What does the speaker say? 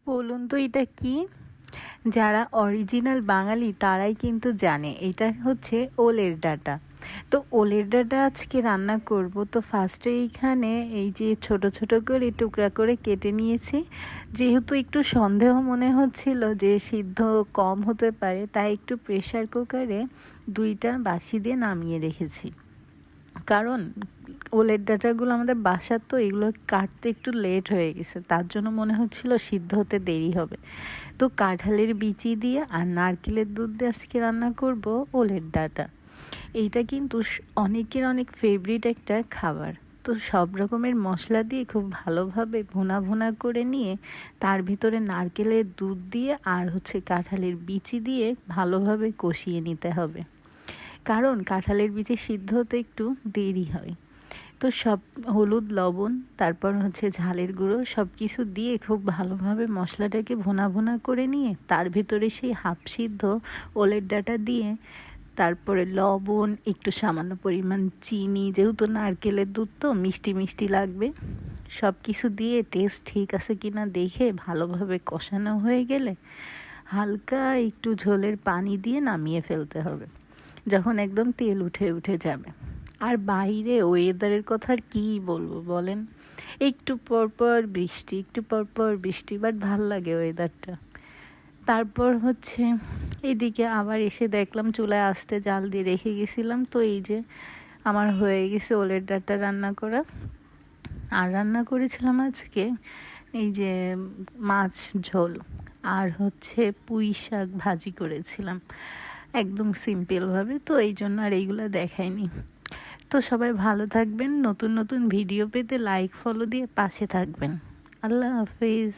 বলুন তো এটা কি? যারা অরিজিনাল বাঙালি তারাই কিন্তু জানে এটা হচ্ছে ওলের ডাঁটা। তো ওলের ডাঁটা আজকে রান্না করব। তো ফার্স্টে এইখানে এই যে ছোট ছোট করে টুকরা করে কেটে নিয়েছি। যেহেতু একটু সন্দেহ মনে হচ্ছিল যে সিদ্ধ কম হতে পারে, তাই একটু প্রেসার কুকারে 2টা বাসি দিয়ে নামিয়ে রেখেছি। কারণ ওলের ডাঁটাগুলো আমাদের বাসার, তো এগুলো কাটতে একটু লেট হয়ে গেছে, তার জন্য মনে হচ্ছিল সিদ্ধ হতে দেরি হবে। তো কাঁঠালের বিচি দিয়ে আর নারকেলের দুধ দিয়ে আজকে রান্না করব ওলের ডাঁটা। এইটা কিন্তু অনেকের অনেক ফেভারিট একটা খাবার। তো সব রকমের মশলা দিয়ে খুব ভালোভাবে ভুনা ভুনা করে নিয়ে তার ভিতরে নারকেলের দুধ দিয়ে আর হচ্ছে কাঁঠালের বিচি দিয়ে ভালোভাবে কষিয়ে নিতে হবে, কারণ কাঁঠালের বিচি সিদ্ধ হতে একটু দেরি হয়। তো সব হলুদ লবণ তারপর হচ্ছে ঝালের গুঁড়ো সব কিছু দিয়ে খুব ভালোভাবে মশলাটাকে ভুনা ভুনা করে নিয়ে তার ভিতরে সেই হাফ সিদ্ধ ওলের ডাঁটা দিয়ে তারপরে লবণ, একটু সামান্য পরিমাণ চিনি, যেহেতু নারকেলের দুধ তো মিষ্টি মিষ্টি লাগবে, সব কিছু দিয়ে টেস্ট ঠিক আছে কিনা দেখে ভালোভাবে কষানো হয়ে গেলে হালকা একটু ঝোলের পানি দিয়ে নামিয়ে ফেলতে হবে, যখন একদম তেল উঠে উঠে যাবে। আর বাইরে ওয়েদারের কথা আর কী বলবো বলেন, একটু পরপর বৃষ্টি একটু পরপর বৃষ্টি, বাট ভাল লাগে ওয়েদারটা। তারপর হচ্ছে এদিকে আবার এসে দেখলাম চুলায় আস্তে জাল দিয়ে রেখে গেছিলাম, তো এই যে আমার হয়ে গেছে ওলের ডাঁটা রান্না করা। আর রান্না করেছিলাম আজকে এই যে মাছ ঝোল, আর হচ্ছে পুঁই শাক ভাজি করেছিলাম একদম সিম্পলভাবে, তো এই জন্য আর এইগুলো দেখাইনি। তো সবাই ভালো থাকবেন, নতুন নতুন ভিডিও পেতে লাইক ফলো দিয়ে পাশে থাকবেন। আল্লাহ হাফিজ।